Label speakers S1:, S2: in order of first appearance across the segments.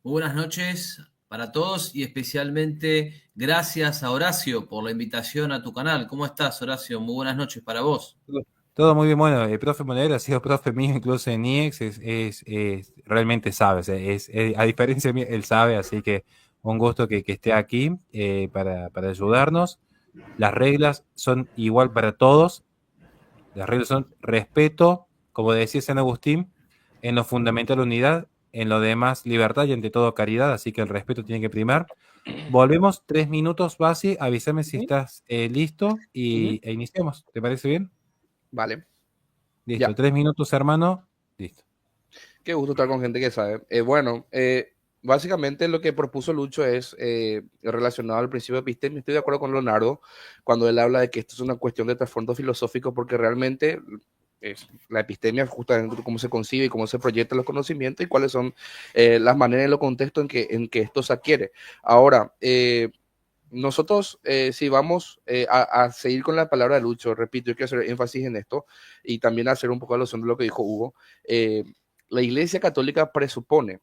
S1: Muy buenas noches para todos y especialmente gracias a Horacio por la invitación a tu canal. ¿Cómo estás, Horacio? Muy buenas noches para vos.
S2: Todo muy bien, bueno, el profe Monedero ha sido profe mío incluso en IEX, realmente sabe, o sea, a diferencia de mí, él sabe, así que un gusto que esté aquí para ayudarnos. Las reglas son igual para todos, las reglas son respeto, como decía San Agustín, en lo fundamental unidad, en lo demás libertad y ante todo caridad, así que el respeto tiene que primar. Volvemos 3 minutos, Basi, avísame si
S3: Ujú,
S2: estás listo
S3: ujú.
S2: e iniciamos, ¿te parece bien?
S3: Vale,
S2: Listo,
S3: ya.
S2: 3 minutos, hermano. Listo.
S3: Qué gusto estar con gente que sabe. Básicamente lo que propuso Lucho es relacionado al principio epistémico. Estoy de acuerdo con Leonardo cuando él habla de que esto es una cuestión de trasfondo filosófico, porque realmente es la epistemia, justamente cómo se concibe y cómo se proyectan los conocimientos y cuáles son las maneras y los contextos en que esto se adquiere. Ahora, nosotros, si vamos a seguir con la palabra de Lucho, repito, yo quiero hacer énfasis en esto y también hacer un poco alusión de lo que dijo Hugo. eh, la Iglesia Católica presupone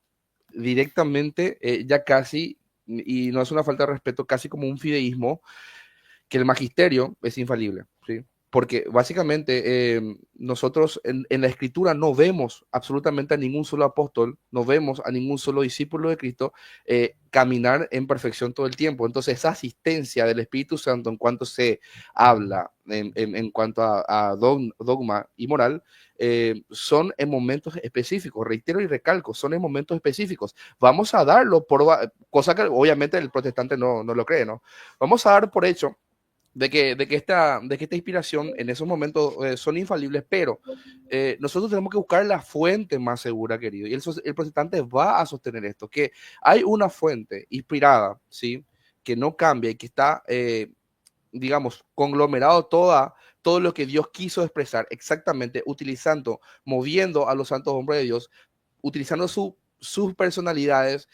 S3: directamente, ya casi, y no es una falta de respeto, casi como un fideísmo, que el magisterio es infalible, ¿sí? Porque básicamente nosotros en la escritura no vemos absolutamente a ningún solo apóstol, no vemos a ningún solo discípulo de Cristo caminar en perfección todo el tiempo. Entonces esa asistencia del Espíritu Santo en cuanto se habla, en cuanto a dogma y moral, son en momentos específicos, reitero y recalco, son en momentos específicos. Vamos a darlo por, cosa que obviamente el protestante no lo cree, ¿no? Vamos a dar por hecho de que esta inspiración en esos momentos son infalibles, pero nosotros tenemos que buscar la fuente más segura, querido. Y el protestante va a sostener esto, que hay una fuente inspirada, ¿sí? Que no cambia y que está, digamos, conglomerado todo lo que Dios quiso expresar exactamente, utilizando, moviendo a los santos hombres de Dios, utilizando sus personalidades,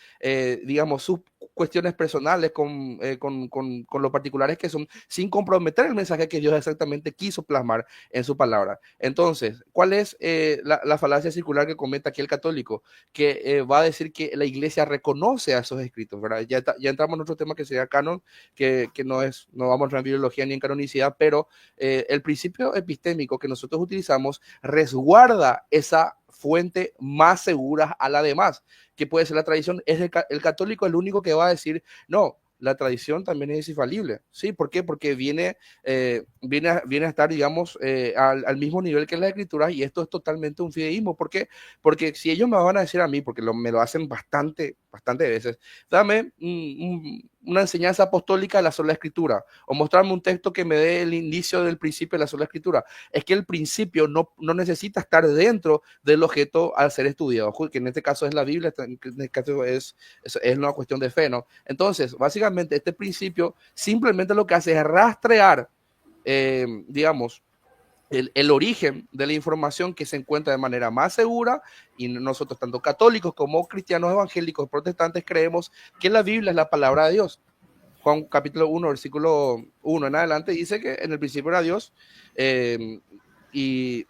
S3: digamos, sus cuestiones personales con lo particulares que son, sin comprometer el mensaje que Dios exactamente quiso plasmar en su palabra. Entonces, ¿cuál es la falacia circular que comenta aquí el católico? Que va a decir que la iglesia reconoce a esos escritos, ¿verdad? Ya entramos en otro tema que sería canon, que no vamos a entrar en biología ni en canonicidad, pero el principio epistémico que nosotros utilizamos resguarda esa fuente más segura a la demás, que puede ser la tradición. El católico el único que va a decir, no, la tradición también es infalible. ¿Sí? ¿Por qué? Porque viene a estar, digamos, al mismo nivel que las escrituras, y esto es totalmente un fideísmo. ¿Por qué? Porque si ellos me van a decir a mí, porque me lo hacen bastante veces, dame una enseñanza apostólica de la sola escritura, o mostrarme un texto que me dé el indicio del principio de la sola escritura. Es que el principio no necesita estar dentro del objeto al ser estudiado, que en este caso es la Biblia, en este caso es una cuestión de fe, ¿no? Entonces, básicamente, este principio simplemente lo que hace es rastrear, digamos, el origen de la información que se encuentra de manera más segura, y nosotros, tanto católicos como cristianos evangélicos protestantes, creemos que la Biblia es la palabra de Dios. Juan capítulo 1, versículo 1 en adelante, dice que en el principio era Dios, y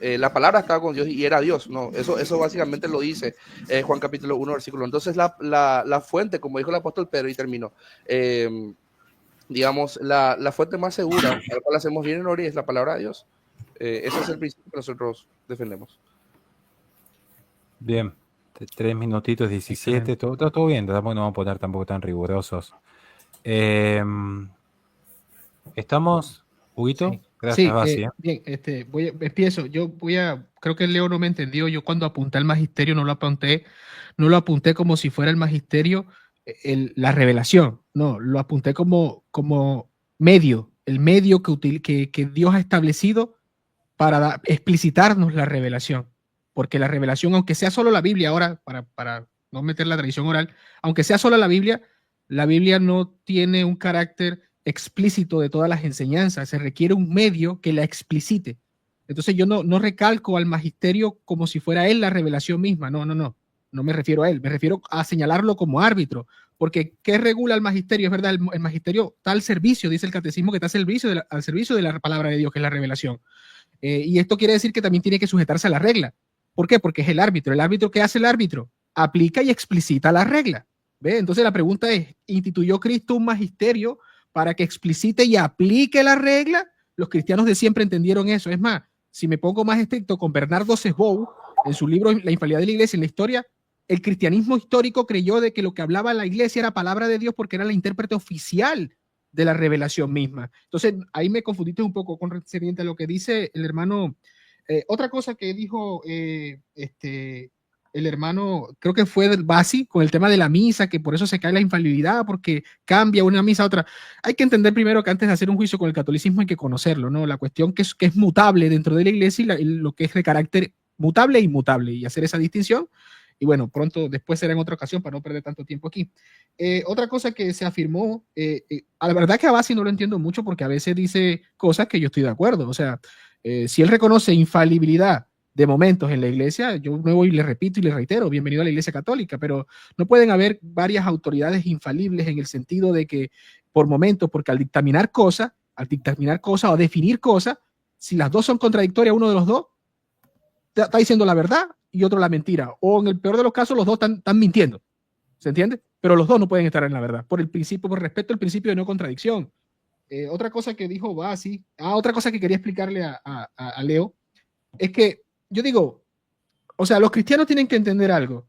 S3: la palabra estaba con Dios y era Dios, ¿no? Eso básicamente lo dice Juan capítulo 1, versículo. Entonces la fuente, como dijo el apóstol Pedro, y terminó, digamos, la fuente más segura a la cual hacemos bien en ori es la palabra de Dios. Ese es el principio que nosotros defendemos.
S2: Bien. 3 minutitos, 17.
S4: Excelente.
S2: Todo bien. Tampoco nos vamos a poner tampoco tan rigurosos. Eh, ¿Estamos, Huguito?
S4: Sí,
S2: Gracias,
S4: sí,
S2: Basi.
S4: bien, empiezo. Creo que Leo no me entendió. Yo cuando apunté al magisterio no lo apunté como si fuera el magisterio, la revelación. No, lo apunté como medio, el medio que Dios ha establecido para explicitarnos la revelación. Porque la revelación, aunque sea solo la Biblia, ahora, para no meter la tradición oral, aunque sea solo la Biblia no tiene un carácter explícito de todas las enseñanzas, se requiere un medio que la explicite. Entonces yo no recalco al magisterio como si fuera él la revelación misma, no me refiero a él, me refiero a señalarlo como árbitro, porque ¿qué regula el magisterio? Es verdad, el magisterio está al servicio, dice el catecismo, que está al servicio de la palabra de Dios, que es la revelación. Y esto quiere decir que también tiene que sujetarse a la regla. ¿Por qué? Porque es el árbitro. ¿El árbitro qué hace el árbitro? aplica y explicita la regla. ¿Ve? Entonces la pregunta es, ¿instituyó Cristo un magisterio para que explicite y aplique la regla? Los cristianos de siempre entendieron eso. Es más, si me pongo más estricto con Bernardo Sesbou, en su libro La infalibilidad de la iglesia en la historia, el cristianismo histórico creyó de que lo que hablaba la iglesia era palabra de Dios porque era la intérprete oficial de la revelación misma. Entonces, ahí me confundiste un poco con referente a lo que dice el hermano. Otra cosa que dijo el hermano, creo que fue del Basi, con el tema de la misa, que por eso se cae la infalibilidad, porque cambia una misa a otra. Hay que entender primero que antes de hacer un juicio con el catolicismo hay que conocerlo, ¿no? La cuestión que es mutable dentro de la iglesia y lo que es de carácter mutable e inmutable, y hacer esa distinción. Y bueno, pronto, después será en otra ocasión para no perder tanto tiempo aquí. Otra cosa que se afirmó, a la verdad que a Basi no lo entiendo mucho porque a veces dice cosas que yo estoy de acuerdo. O sea, si él reconoce infalibilidad de momentos en la iglesia, yo me voy y le repito y le reitero, bienvenido a la iglesia católica, pero no pueden haber varias autoridades infalibles en el sentido de que por momentos, porque al dictaminar cosas o definir cosas, si las dos son contradictorias, uno de los dos está diciendo la verdad y otro la mentira, o en el peor de los casos los dos están mintiendo, ¿se entiende? Pero los dos no pueden estar en la verdad, por respeto al principio de no contradicción. Otra cosa que dijo Basi, otra cosa que quería explicarle a Leo, es que yo digo, o sea, los cristianos tienen que entender algo.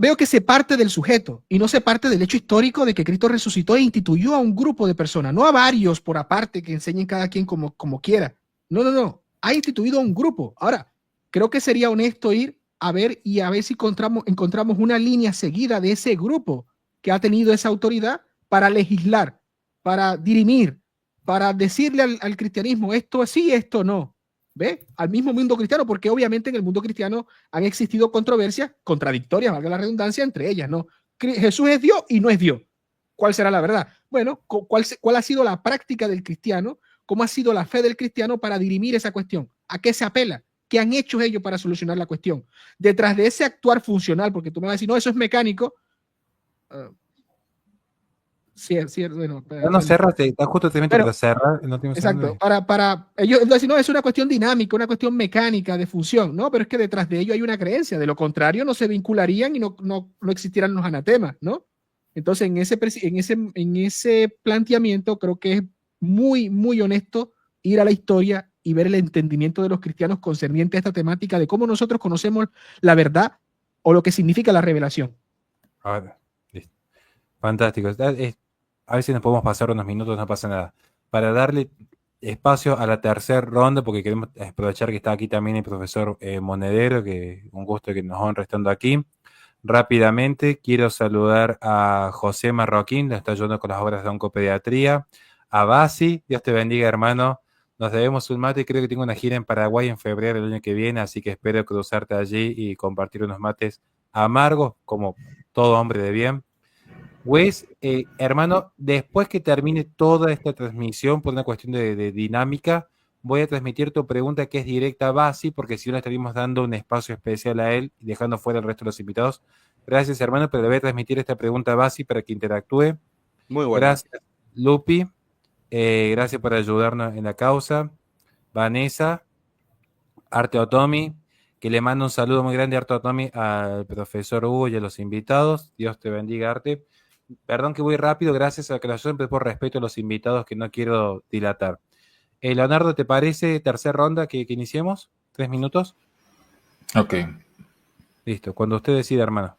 S4: Veo que se parte del sujeto y no se parte del hecho histórico de que Cristo resucitó e instituyó a un grupo de personas, no a varios por aparte que enseñen cada quien como quiera. No. Ha instituido a un grupo. Ahora, creo que sería honesto ir a ver y a ver si encontramos una línea seguida de ese grupo que ha tenido esa autoridad para legislar, para dirimir, para decirle al cristianismo esto sí, esto no. ¿Ve? Al mismo mundo cristiano, porque obviamente en el mundo cristiano han existido controversias contradictorias, valga la redundancia, entre ellas, ¿no? Jesús es Dios y no es Dios. ¿Cuál será la verdad? Bueno, ¿cuál ha sido la práctica del cristiano? ¿Cómo ha sido la fe del cristiano para dirimir esa cuestión? ¿A qué se apela? ¿Qué han hecho ellos para solucionar la cuestión? Detrás de ese actuar funcional, porque tú me vas a decir, no, eso es mecánico. Sí, bueno.
S2: No, cerrate, está justo para cerrar. No
S4: exacto, para ellos decir, no, es una cuestión dinámica, una cuestión mecánica de función, ¿no? Pero es que detrás de ello hay una creencia, de lo contrario no se vincularían y no existieran los anatemas, ¿no? Entonces, en ese planteamiento creo que es muy, muy honesto ir a la historia y ver el entendimiento de los cristianos concerniente a esta temática de cómo nosotros conocemos la verdad o lo que significa la revelación.
S2: Listo. Fantástico. A ver si nos podemos pasar unos minutos, no pasa nada. Para darle espacio a la tercera ronda, porque queremos aprovechar que está aquí también el profesor Monedero, que un gusto que nos honra estando aquí. Rápidamente, quiero saludar a José Marroquín, que está ayudando con las obras de oncopediatría. A Basi, Dios te bendiga, hermano. Nos debemos un mate, creo que tengo una gira en Paraguay en febrero del año que viene, así que espero cruzarte allí y compartir unos mates amargos, como todo hombre de bien. Wes, hermano, después que termine toda esta transmisión, por una cuestión de dinámica, voy a transmitir tu pregunta que es directa a Basi, porque si no le estaríamos dando un espacio especial a él y dejando fuera el resto de los invitados. Gracias, hermano, pero le voy a transmitir esta pregunta a Basi para que interactúe.
S3: Muy bueno.
S2: Gracias, Lupi. Gracias por ayudarnos en la causa. Vanessa, Arte Otomi, que le mando un saludo muy grande, Arte Otomi, al profesor Hugo y a los invitados. Dios te bendiga, Arte. Perdón que voy rápido, gracias a la aclaración, pero por respeto a los invitados que no quiero dilatar. Leonardo, ¿te parece tercera ronda que iniciemos? 3 minutos.
S5: Ok.
S2: Listo, cuando usted decida, hermano.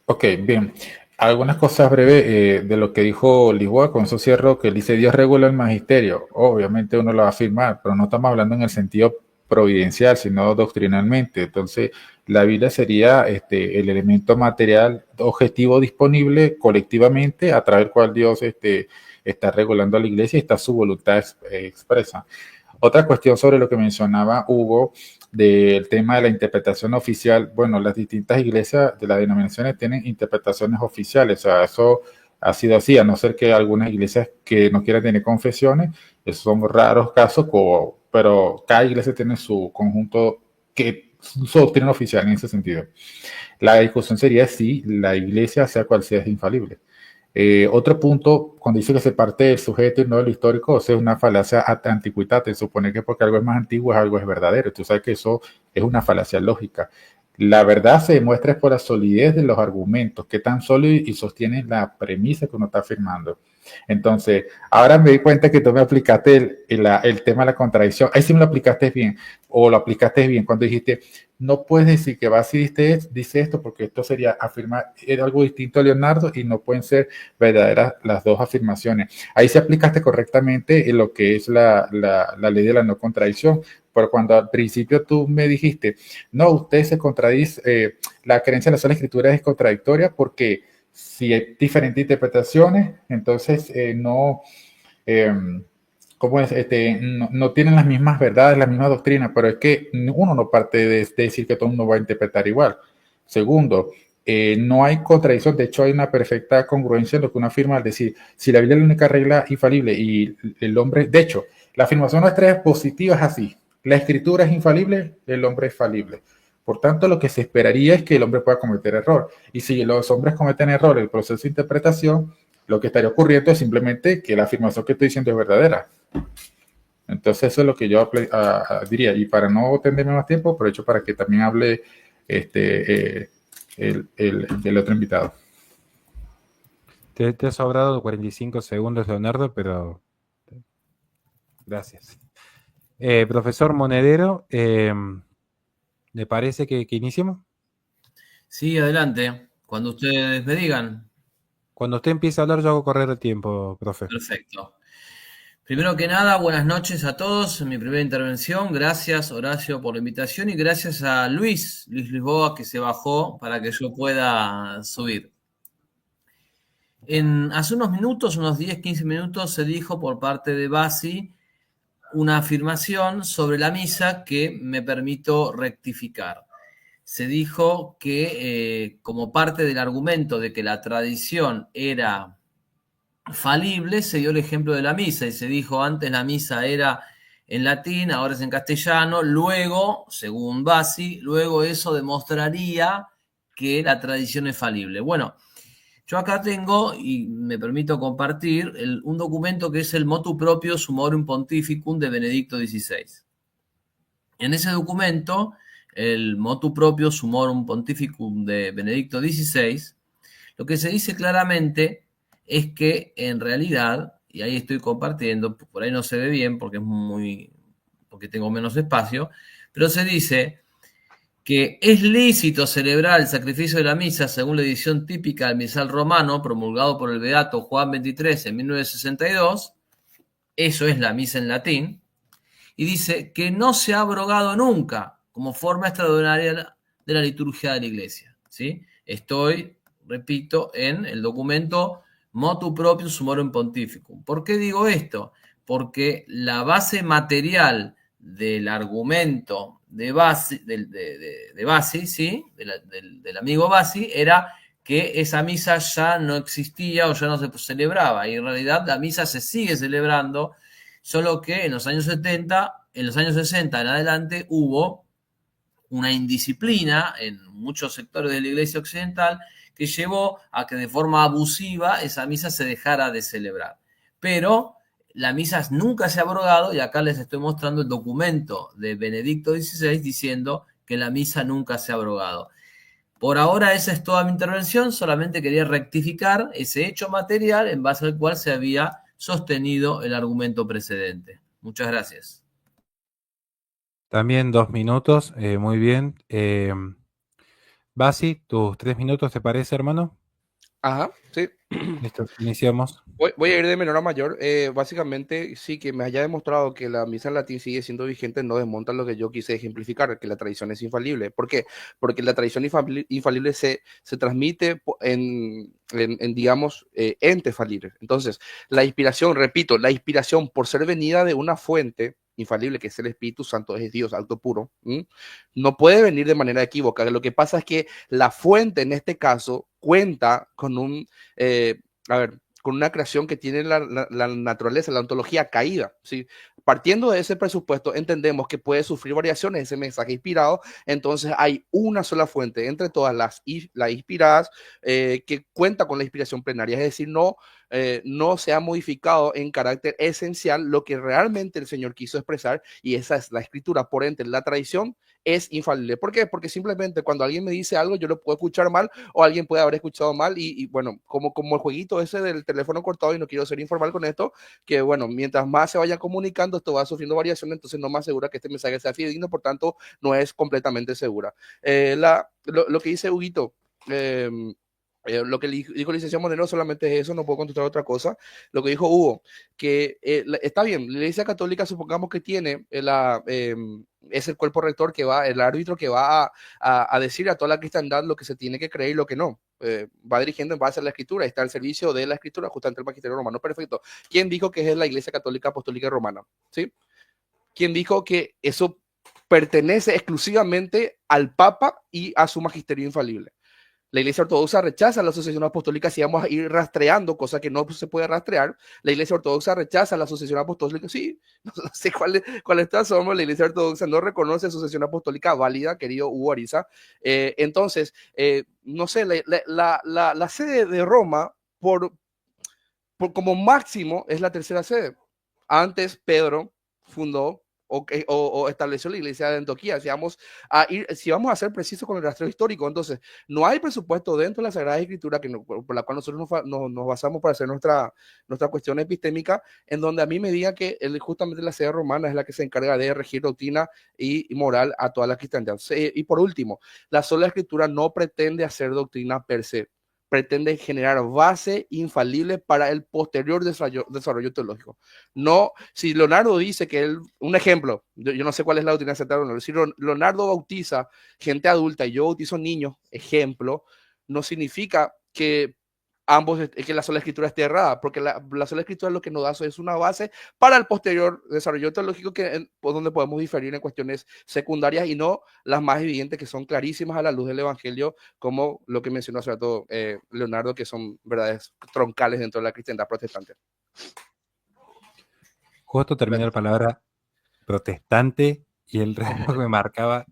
S5: Ok, bien. Algunas cosas breves de lo que dijo Lisboa, con eso cierro, que él dice Dios regula el magisterio. Obviamente uno lo va a afirmar, pero no estamos hablando en el sentido providencial, sino doctrinalmente. Entonces, la Biblia sería el elemento material objetivo disponible colectivamente a través del cual Dios está regulando a la iglesia y está su voluntad expresa. Otra cuestión sobre lo que mencionaba Hugo del tema de la interpretación oficial. Bueno, las distintas iglesias de las denominaciones tienen interpretaciones oficiales, o sea, eso ha sido así, a no ser que algunas iglesias que no quieran tener confesiones, esos son raros casos, pero cada iglesia tiene su conjunto, su doctrina oficial en ese sentido. La discusión sería si la iglesia, sea cual sea, es infalible. Otro punto, cuando dice que se parte del sujeto y no del histórico, o sea, es una falacia antiquitatis, supone que porque algo es más antiguo, algo es verdadero. Tú sabes que eso es una falacia lógica. La verdad se demuestra es por la solidez de los argumentos, que tan sólido y sostienen la premisa que uno está afirmando. Entonces, ahora me di cuenta que tú me aplicaste el tema de la contradicción. Ahí sí me lo aplicaste bien, o lo aplicaste bien cuando dijiste, no puedes decir que Bassi dice esto, porque esto sería afirmar algo distinto a Leonardo y no pueden ser verdaderas las dos afirmaciones. Ahí sí aplicaste correctamente en lo que es la ley de la no contradicción. Pero cuando al principio tú me dijiste, no, usted se contradice, la creencia de la sola escritura es contradictoria porque si hay diferentes interpretaciones, entonces no, ¿cómo es? No tienen las mismas verdades, la misma doctrina, pero es que uno no parte de decir que todo el mundo va a interpretar igual. Segundo, no hay contradicción, de hecho hay una perfecta congruencia en lo que uno afirma al decir, si la Biblia es la única regla infalible y el hombre, de hecho, la afirmación nuestra es positiva, es así, la escritura es infalible, el hombre es falible. Por tanto, lo que se esperaría es que el hombre pueda cometer error. Y si los hombres cometen error en el proceso de interpretación, lo que estaría ocurriendo es simplemente que la afirmación que estoy diciendo es verdadera. Entonces, eso es lo que yo diría. Y para no tenerme más tiempo, aprovecho para que también hable el otro invitado.
S2: Te ha sobrado 45 segundos, Leonardo, pero gracias. Profesor Monedero, ¿le parece que iniciemos?
S1: Sí, adelante. Cuando ustedes me digan.
S2: Cuando usted empiece a hablar, yo hago correr el tiempo, profe.
S1: Perfecto. Primero que nada, buenas noches a todos. En mi primera intervención, gracias Horacio por la invitación y gracias a Luis Lisboa que se bajó para que yo pueda subir. Hace unos minutos, unos 10, 15 minutos, se dijo por parte de Bassi una afirmación sobre la misa que me permito rectificar. Se dijo que como parte del argumento de que la tradición era falible, se dio el ejemplo de la misa y se dijo antes la misa era en latín, ahora es en castellano, luego, según Bassi, luego eso demostraría que la tradición es falible. Bueno, yo acá tengo, y me permito compartir, un documento que es el Motu Proprio Summorum Pontificum de Benedicto XVI. En ese documento, el Motu Proprio Summorum Pontificum de Benedicto XVI, lo que se dice claramente es que en realidad, y ahí estoy compartiendo, por ahí no se ve bien porque porque tengo menos espacio, pero se dice que es lícito celebrar el sacrificio de la misa según la edición típica del misal romano promulgado por el beato Juan XXIII en 1962, eso es la misa en latín, y dice que no se ha abrogado nunca como forma extraordinaria de la liturgia de la iglesia, ¿sí? Estoy, repito, en el documento Motu Proprio Summorum Pontificum. ¿Por qué digo esto? Porque la base material del argumento de Bassi, ¿sí? Del amigo Bassi, era que esa misa ya no existía o ya no se celebraba. Y en realidad la misa se sigue celebrando, solo que en los años 70, en los años 60 en adelante hubo una indisciplina en muchos sectores de la iglesia occidental que llevó a que de forma abusiva esa misa se dejara de celebrar. Pero la misa nunca se ha abrogado y acá les estoy mostrando el documento de Benedicto XVI diciendo que la misa nunca se ha abrogado. Por ahora esa es toda mi intervención, solamente quería rectificar ese hecho material en base al cual se había sostenido el argumento precedente. Muchas gracias.
S2: También 2 minutos, muy bien. Bassi, tus 3 minutos, ¿te parece, hermano?
S3: Ajá, sí.
S2: Listo, iniciamos.
S3: Voy a ir de menor a mayor. Básicamente, sí, que me haya demostrado que la misa en latín sigue siendo vigente no desmonta lo que yo quise ejemplificar, que la tradición es infalible. ¿Por qué? Porque la tradición infalible se transmite digamos, entes falibles. Entonces, la inspiración, repito, la inspiración por ser venida de una fuente infalible, que es el Espíritu Santo, es Dios, alto puro, no puede venir de manera equívoca. Lo que pasa es que la fuente, en este caso, cuenta con con una creación que tiene la naturaleza, la ontología caída, ¿sí? Partiendo de ese presupuesto, entendemos que puede sufrir variaciones ese mensaje inspirado, entonces hay una sola fuente entre todas las inspiradas que cuenta con la inspiración plenaria, es decir, no se ha modificado en carácter esencial lo que realmente el Señor quiso expresar, y esa es la escritura. Por ende, la tradición es infalible. ¿Por qué? Porque simplemente cuando alguien me dice algo, yo lo puedo escuchar mal o alguien puede haber escuchado mal y bueno, como el jueguito ese del teléfono cortado, y no quiero ser informal con esto, que bueno, mientras más se vaya comunicando, esto va sufriendo variaciones, entonces no me asegura que este mensaje sea fidedigno, por tanto, no es completamente segura. Lo que dice Huguito, lo que dijo el licenciado Monero solamente es eso, no puedo contestar otra cosa. Lo que dijo Hugo, que está bien, la Iglesia Católica supongamos que tiene es el cuerpo rector que va, el árbitro que va a decir a toda la cristiandad lo que se tiene que creer y lo que no. Va dirigiendo en base a la Escritura, está al servicio de la Escritura, justamente el magisterio romano. Perfecto. ¿Quién dijo que es la Iglesia Católica Apostólica Romana? ¿Sí? ¿Quién dijo que eso pertenece exclusivamente al Papa y a su magisterio infalible? La Iglesia Ortodoxa rechaza la asociación apostólica si vamos a ir rastreando, cosa que no se puede rastrear. La Iglesia Ortodoxa rechaza la asociación apostólica. Sí, no sé cuál es tu asombro. La Iglesia Ortodoxa no reconoce asociación apostólica válida, querido Hugo Ariza. Entonces, no sé, la sede de Roma, por como máximo, es la tercera sede. Antes, Pedro fundó o estableció la iglesia de Antioquía. Si vamos a ser precisos con el rastreo histórico, entonces no hay presupuesto dentro de la Sagrada Escritura por la cual nosotros nos basamos para hacer nuestra cuestión epistémica, en donde a mí me diga que justamente la sede romana es la que se encarga de regir doctrina y moral a toda la cristiandad. Y por último, la sola Escritura no pretende hacer doctrina per se, pretende generar base infalible para el posterior desarrollo teológico. No, si Leonardo dice que un ejemplo, yo no sé cuál es la doctrina aceptada, si Leonardo bautiza gente adulta y yo bautizo niños, ejemplo, no significa que que la sola escritura esté errada, porque la sola escritura lo que nos da es una base para el posterior desarrollo teológico donde podemos diferir en cuestiones secundarias y no las más evidentes que son clarísimas a la luz del Evangelio, como lo que mencionó hace rato Leonardo, que son verdades troncales dentro de la cristiandad protestante.
S2: Justo terminó la palabra protestante y el reloj me marcaba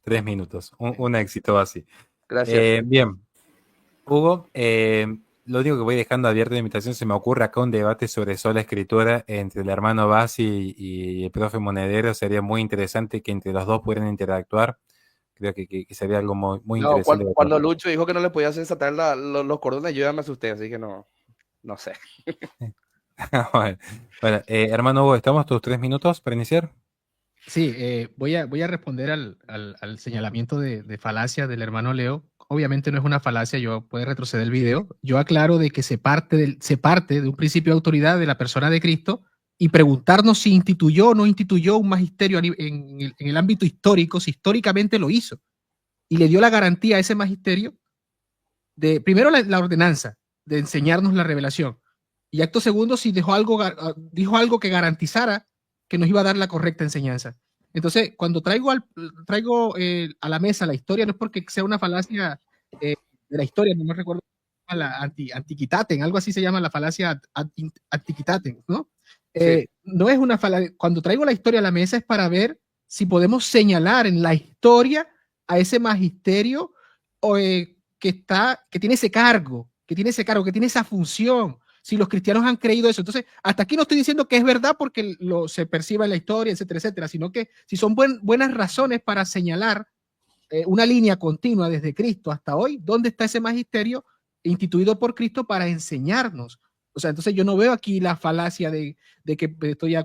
S2: 3 minutos. Un éxito así.
S3: Gracias.
S2: Bien. Hugo, lo único que voy dejando abierto de invitación, se me ocurre acá un debate sobre sola escritura entre el hermano Bassi y el profe Monedero. Sería muy interesante que entre los dos pudieran interactuar. Creo que sería algo muy interesante.
S3: Cuando Lucho dijo que no le podía desatar los cordones, yo ya me asusté, así que no sé.
S2: Bueno, hermano Hugo, ¿estamos tus 3 minutos para iniciar?
S4: Sí, voy a responder al señalamiento de falacia del hermano Leo. Obviamente no es una falacia, yo puedo retroceder el video. Yo aclaro de que se parte de un principio de autoridad de la persona de Cristo y preguntarnos si instituyó o no instituyó un magisterio en el ámbito histórico, si históricamente lo hizo. Y le dio la garantía a ese magisterio de, primero, la ordenanza de enseñarnos la revelación. Y acto segundo, si dijo algo que garantizara que nos iba a dar la correcta enseñanza. Entonces, cuando traigo a la mesa la historia, no es porque sea una falacia de la historia, no me recuerdo, la antiquitaten, algo así se llama la falacia antiquitaten, ¿no?
S3: Sí.
S4: No es una falacia. Cuando traigo la historia a la mesa es para ver si podemos señalar en la historia a ese magisterio que tiene ese cargo, que tiene esa función. Si los cristianos han creído eso. Entonces, hasta aquí no estoy diciendo que es verdad porque se perciba en la historia, etcétera, etcétera, sino que si son buenas razones para señalar una línea continua desde Cristo hasta hoy, ¿dónde está ese magisterio instituido por Cristo para enseñarnos? O sea, entonces yo no veo aquí la falacia de que estoy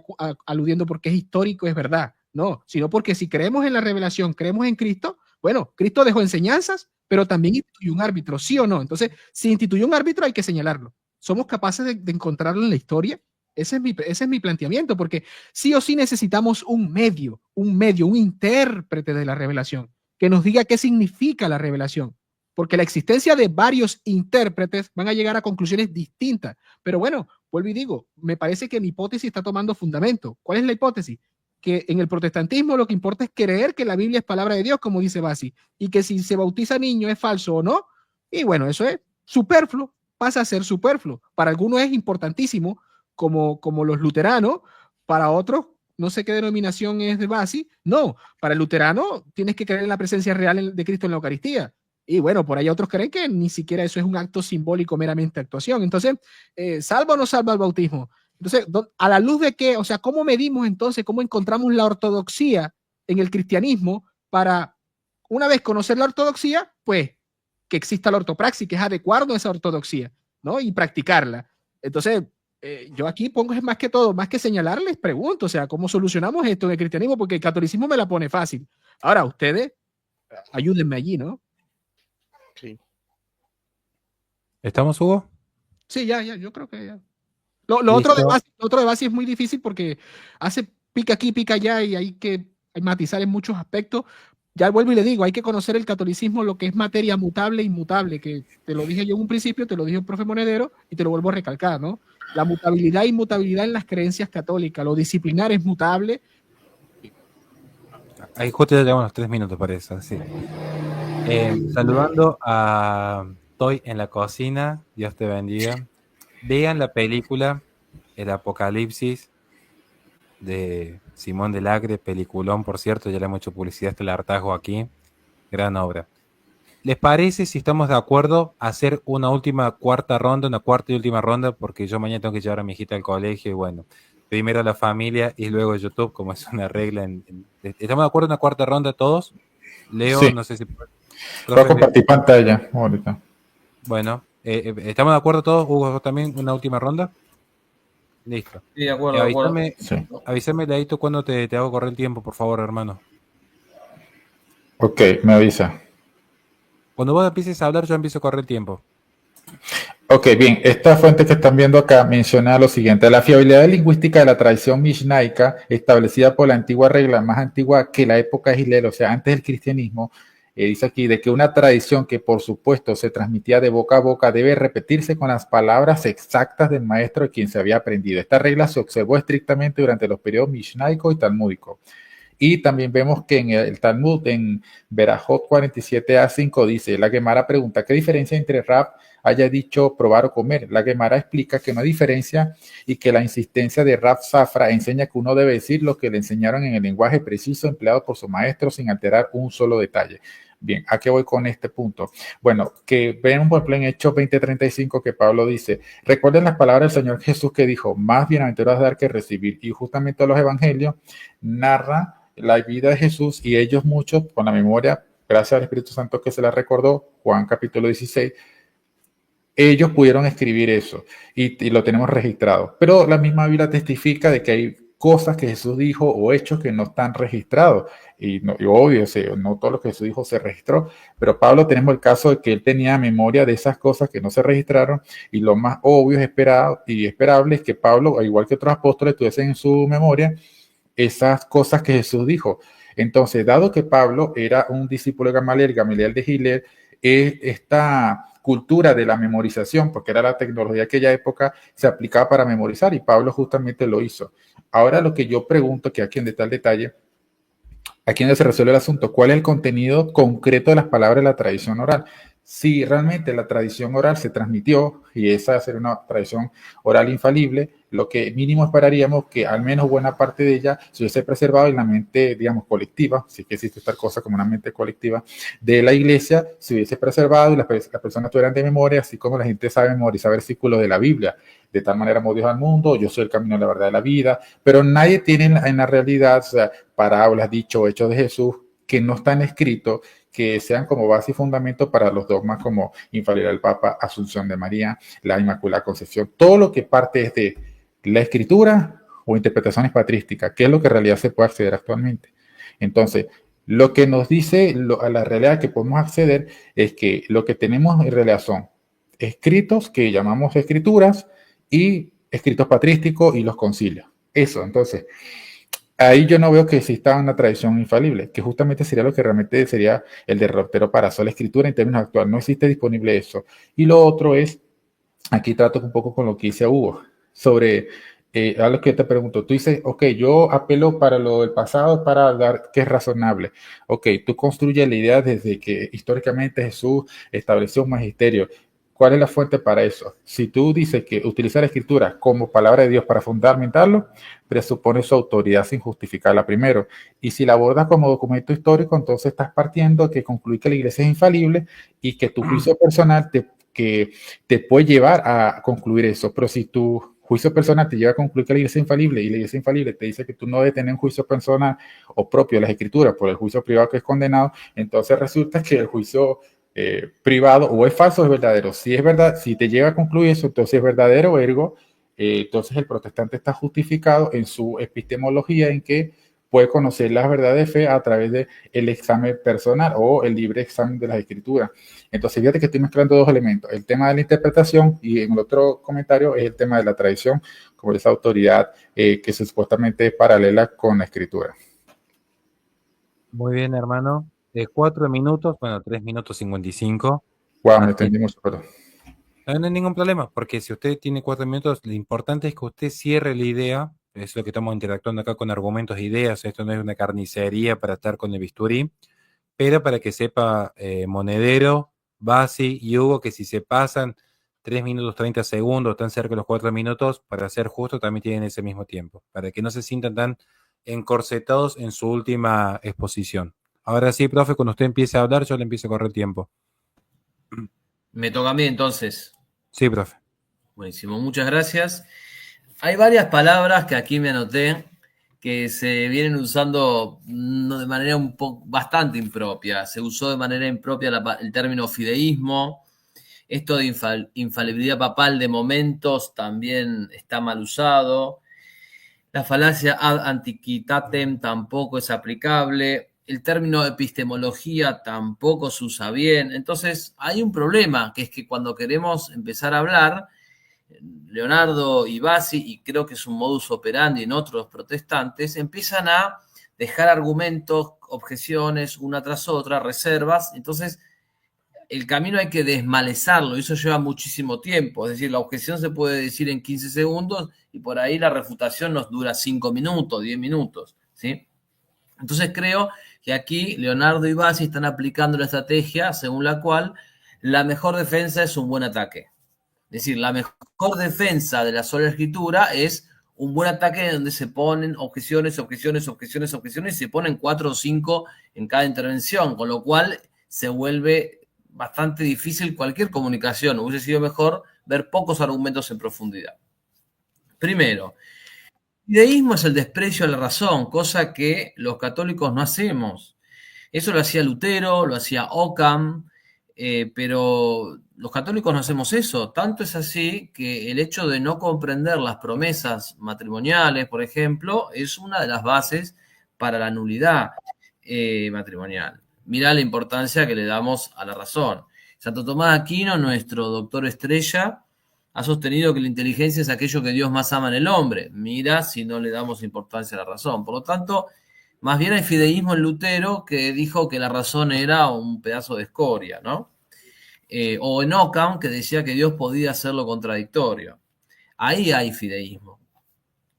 S4: aludiendo porque es histórico, es verdad. No, sino porque si creemos en la revelación, creemos en Cristo, bueno, Cristo dejó enseñanzas, pero también instituyó un árbitro, ¿sí o no? Entonces, si instituyó un árbitro, hay que señalarlo. ¿Somos capaces de encontrarlo en la historia? Ese es mi planteamiento, porque sí o sí necesitamos un medio, un intérprete de la revelación, que nos diga qué significa la revelación, porque la existencia de varios intérpretes van a llegar a conclusiones distintas. Pero bueno, vuelvo y digo, me parece que mi hipótesis está tomando fundamento. ¿Cuál es la hipótesis? Que en el protestantismo lo que importa es creer que la Biblia es palabra de Dios, como dice Bassi, y que si se bautiza niño es falso o no, y bueno, eso es superfluo, pasa a ser superfluo. Para algunos es importantísimo, como los luteranos, para otros, no sé qué denominación es de Bassi, no, para el luterano tienes que creer en la presencia real de Cristo en la Eucaristía. Y bueno, por ahí otros creen que ni siquiera eso es un acto simbólico, meramente actuación. Entonces, ¿salva o no salva el bautismo? Entonces, ¿a la luz de qué? O sea, ¿cómo medimos entonces, cómo encontramos la ortodoxia en el cristianismo para, una vez conocer la ortodoxia, pues que exista la ortopraxis, que es adecuarnos a esa ortodoxia, ¿no? Y practicarla. Entonces, yo aquí pongo es más que todo, más que señalarles, pregunto, o sea, ¿cómo solucionamos esto en el cristianismo? Porque el catolicismo me la pone fácil. Ahora, ustedes, ayúdenme allí, ¿no?
S3: Sí.
S2: ¿Estamos, Hugo?
S4: Sí, ya, yo creo que ya. Lo otro de base es muy difícil porque hace pica aquí, pica allá y hay que matizar en muchos aspectos. Ya vuelvo y le digo, hay que conocer el catolicismo, lo que es materia mutable e inmutable, que te lo dije yo en un principio, te lo dijo el profe Monedero y te lo vuelvo a recalcar, ¿no? La mutabilidad e inmutabilidad en las creencias católicas, lo disciplinar es mutable.
S2: Ahí justo ya llevamos unos 3 minutos para eso, sí. Saludando a Toy en la cocina, Dios te bendiga. Vean la película El Apocalipsis de Simón del Acre, peliculón, por cierto, ya le hemos hecho publicidad hasta el hartazgo aquí, gran obra. ¿Les parece, si estamos de acuerdo, hacer una cuarta y última ronda? Porque yo mañana tengo que llevar a mi hijita al colegio y bueno, primero la familia y luego YouTube, como es una regla. ¿Estamos de acuerdo en una cuarta ronda todos? Leo,
S5: Sí.
S2: no sé si...
S5: Voy a compartir pantalla ahorita.
S2: Bueno, ¿estamos de acuerdo todos? Hugo, ¿vos también una última ronda? Listo.
S1: Sí, de acuerdo, de acuerdo.
S2: Avísame, Leito, cuando te hago correr el tiempo, por favor, hermano.
S5: Ok, me avisa.
S2: Cuando vos empieces a hablar, yo empiezo a correr el tiempo.
S5: Ok, bien. Esta fuente que están viendo acá menciona lo siguiente. La fiabilidad lingüística de la tradición mishnaica, establecida por la antigua regla, más antigua que la época de Hillel, o sea, antes del cristianismo, dice aquí, de que una tradición que por supuesto se transmitía de boca a boca debe repetirse con las palabras exactas del maestro de quien se había aprendido. Esta regla se observó estrictamente durante los periodos mishnaico y talmúdico. Y también vemos que en el Talmud, en Berajot 47a5, dice, la Gemara pregunta, ¿qué diferencia entre Rab haya dicho probar o comer? La Gemara explica que no hay diferencia y que la insistencia de Rab Safra enseña que uno debe decir lo que le enseñaron en el lenguaje preciso empleado por su maestro sin alterar un solo detalle. Bien, ¿a qué voy con este punto? Bueno, que ven por ejemplo en Hechos 20:35 que Pablo dice, recuerden las palabras del Señor Jesús que dijo, más bienaventurados dar que recibir. Y justamente los evangelios narra la vida de Jesús y ellos muchos, con la memoria, gracias al Espíritu Santo que se la recordó, Juan capítulo 16, ellos pudieron escribir eso y lo tenemos registrado. Pero la misma Biblia testifica de que hay cosas que Jesús dijo o hechos que no están registrados. Y obvio, o sea, no todo lo que Jesús dijo se registró, pero Pablo tenemos el caso de que él tenía memoria de esas cosas que no se registraron y lo más obvio y esperable es que Pablo, al igual que otros apóstoles, tuviesen en su memoria esas cosas que Jesús dijo. Entonces, dado que Pablo era un discípulo de Gamaliel de Hillel, esta cultura de la memorización, porque era la tecnología de aquella época, se aplicaba para memorizar y Pablo justamente lo hizo. Ahora lo que yo pregunto, que aquí en detalle, aquí donde se resuelve el asunto, ¿cuál es el contenido concreto de las palabras de la tradición oral? Si realmente la tradición oral se transmitió y esa será una tradición oral infalible, lo que mínimo esperaríamos que al menos buena parte de ella se hubiese preservado en la mente, digamos, colectiva, si es que existe tal cosa como una mente colectiva de la iglesia, se hubiese preservado y las personas tuvieran de memoria, así como la gente sabe memorizar versículos de la Biblia. De tal manera amó Dios al mundo, yo soy el camino, la verdad y la vida, pero nadie tiene en la realidad, o sea, parábolas, dichos, hechos de Jesús que no están escritos, que sean como base y fundamento para los dogmas como infalible al Papa, Asunción de María, la Inmaculada Concepción, todo lo que parte es de la escritura o interpretaciones patrísticas, que es lo que en realidad se puede acceder actualmente. Entonces, lo que nos dice a la realidad que podemos acceder es que lo que tenemos en realidad son escritos que llamamos escrituras y escritos patrísticos y los concilios. Eso, entonces, ahí yo no veo que exista una tradición infalible, que justamente sería lo que realmente sería el derrotero para sola escritura en términos actuales. No existe disponible eso. Y lo otro es, aquí trato un poco con lo que dice Hugo, sobre a lo que yo te pregunto. Tú dices, ok, yo apelo para lo del pasado para dar que es razonable. Ok, tú construyes la idea desde que históricamente Jesús estableció un magisterio. ¿Cuál es la fuente para eso? Si tú dices que utilizar la escritura como palabra de Dios para fundamentarlo, presupone su autoridad sin justificarla primero. Y si la abordas como documento histórico, entonces estás partiendo que concluir que la iglesia es infalible y que tu juicio personal te puede llevar a concluir eso. Pero si tu juicio personal te lleva a concluir que la iglesia es infalible y la iglesia infalible te dice que tú no debes tener un juicio personal o propio de las escrituras por el juicio privado que es condenado, entonces resulta que el juicio privado o es falso o es verdadero. Si es verdad, si te llega a concluir eso, entonces es verdadero, ergo, entonces el protestante está justificado en su epistemología en que puede conocer las verdades de fe a través del examen personal o el libre examen de las escrituras. Entonces, fíjate que estoy mezclando dos elementos, el tema de la interpretación y en el otro comentario es el tema de la tradición, como esa autoridad que supuestamente es paralela con la escritura.
S2: Muy bien, hermano. 4 minutos, bueno, 3 minutos 55.
S5: Wow, me entendí mucho, perdón.
S2: No hay ningún problema, porque si usted tiene 4 minutos, lo importante es que usted cierre la idea. Es lo que estamos interactuando acá con argumentos e ideas. Esto no es una carnicería para estar con el bisturí, pero para que sepa Monedero, Basi y Hugo, que si se pasan 3 minutos 30 segundos, están cerca de los 4 minutos, para ser justo, también tienen ese mismo tiempo, para que no se sientan tan encorsetados en su última exposición. Ahora sí, profe, cuando usted empiece a hablar, yo le empiezo a correr tiempo.
S1: Me toca a mí entonces.
S2: Sí, profe.
S1: Buenísimo, muchas gracias. Hay varias palabras que aquí me anoté que se vienen usando de manera bastante impropia. Se usó de manera impropia el término fideísmo. Esto de infalibilidad papal de momentos también está mal usado. La falacia ad antiquitatem tampoco es aplicable. El término epistemología tampoco se usa bien. Entonces hay un problema, que es que cuando queremos empezar a hablar, Leonardo y Basi, y creo que es un modus operandi en otros protestantes, empiezan a dejar argumentos, objeciones, una tras otra, reservas. Entonces, el camino hay que desmalezarlo, y eso lleva muchísimo tiempo. Es decir, la objeción se puede decir en 15 segundos y por ahí la refutación nos dura 5 minutos, 10 minutos, ¿sí? Entonces creo que aquí Leonardo y Basi están aplicando la estrategia según la cual la mejor defensa es un buen ataque. Es decir, la mejor defensa de la sola escritura es un buen ataque donde se ponen objeciones, y se ponen 4 o 5 en cada intervención, con lo cual se vuelve bastante difícil cualquier comunicación. Hubiese sido mejor ver pocos argumentos en profundidad. Primero, el fideísmo es el desprecio a la razón, cosa que los católicos no hacemos. Eso lo hacía Lutero, lo hacía Occam, pero los católicos no hacemos eso. Tanto es así que el hecho de no comprender las promesas matrimoniales, por ejemplo, es una de las bases para la nulidad matrimonial. Mirá la importancia que le damos a la razón. Santo Tomás de Aquino, nuestro doctor estrella, ha sostenido que la inteligencia es aquello que Dios más ama en el hombre. Mira si no le damos importancia a la razón. Por lo tanto, más bien hay fideísmo en Lutero, que dijo que la razón era un pedazo de escoria, ¿no? O en Occam, que decía que Dios podía hacer lo contradictorio. Ahí hay fideísmo.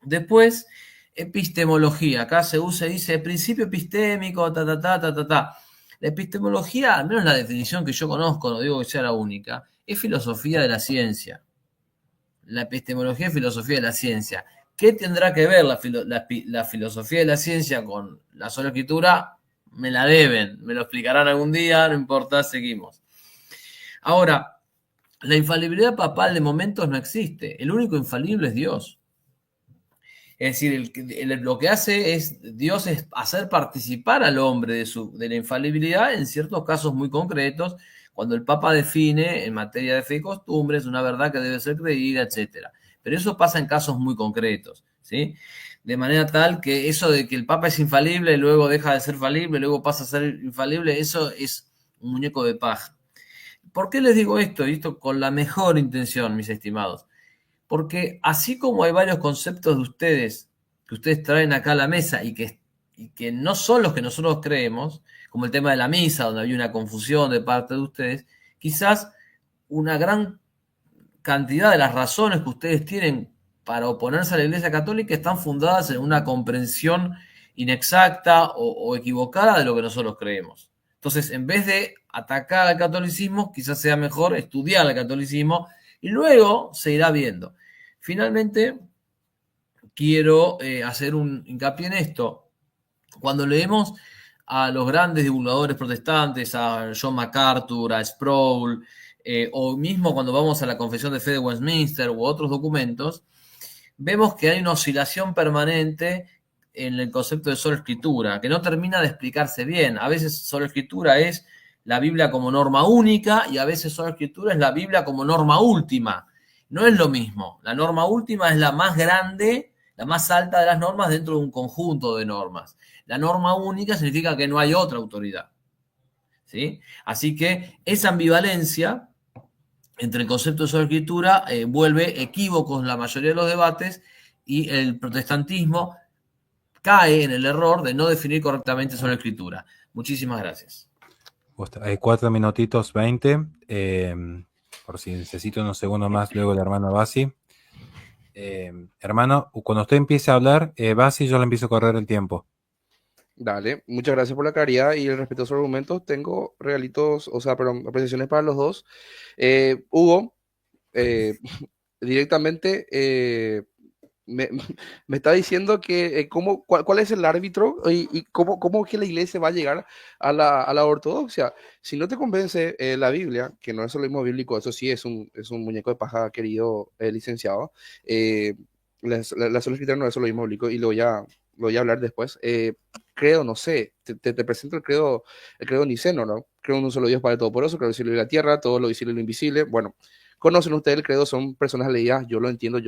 S1: Después, epistemología. Acá se usa y dice principio epistémico, La epistemología, al menos la definición que yo conozco, no digo que sea la única, es filosofía de la ciencia. La epistemología es filosofía de la ciencia. ¿Qué tendrá que ver la filosofía de la ciencia con la sola escritura? Me la deben, me lo explicarán algún día, no importa, seguimos. Ahora, la infalibilidad papal de momentos no existe. El único infalible es Dios. Es decir, lo que hace Dios es hacer participar al hombre de la infalibilidad en ciertos casos muy concretos, cuando el Papa define en materia de fe y costumbres una verdad que debe ser creída, etc. Pero eso pasa en casos muy concretos, ¿sí? De manera tal que eso de que el Papa es infalible, luego deja de ser falible, luego pasa a ser infalible, eso es un muñeco de paja. ¿Por qué les digo esto? Y esto con la mejor intención, mis estimados. Porque así como hay varios conceptos de ustedes que ustedes traen acá a la mesa y que no son los que nosotros creemos, como el tema de la misa, donde había una confusión de parte de ustedes, quizás una gran cantidad de las razones que ustedes tienen para oponerse a la Iglesia Católica están fundadas en una comprensión inexacta o equivocada de lo que nosotros creemos. Entonces, en vez de atacar al catolicismo, quizás sea mejor estudiar el catolicismo y luego se irá viendo. Finalmente, quiero hacer un hincapié en esto. Cuando leemos a los grandes divulgadores protestantes, a John MacArthur, a Sproul, o mismo cuando vamos a la Confesión de Fe de Westminster u otros documentos, vemos que hay una oscilación permanente en el concepto de sola escritura, que no termina de explicarse bien. A veces sola escritura es la Biblia como norma única y a veces sola escritura es la Biblia como norma última. No es lo mismo. La norma última es la más grande, la más alta de las normas dentro de un conjunto de normas. La norma única significa que no hay otra autoridad. ¿Sí? Así que esa ambivalencia entre el concepto de sola escritura vuelve equívocos la mayoría de los debates y el protestantismo cae en el error de no definir correctamente sola escritura. Muchísimas gracias.
S2: Hay 4 minutitos 20, por si necesito unos segundos más luego el hermano Basi. Hermano, cuando usted empiece a hablar, Basi, yo le empiezo a correr el tiempo.
S3: Dale, muchas gracias por la claridad y el respeto a sus argumentos. Tengo regalitos, o sea, perdón, apreciaciones para los dos. Hugo, directamente me, me está diciendo que cuál es el árbitro y cómo que la iglesia va a llegar a la ortodoxia. Si no te convence la Biblia, que no es solo mismo bíblico, eso sí es un muñeco de paja, querido licenciado. La sola escritura no es solo mismo bíblico y lo voy a hablar después. Credo, no sé, te presento el credo niceno, ¿no? Creo en un solo Dios Padre Todopoderoso, creo en el cielo y la tierra, todo lo visible y lo invisible. Bueno, conocen ustedes el credo, son personas leídas, yo lo entiendo,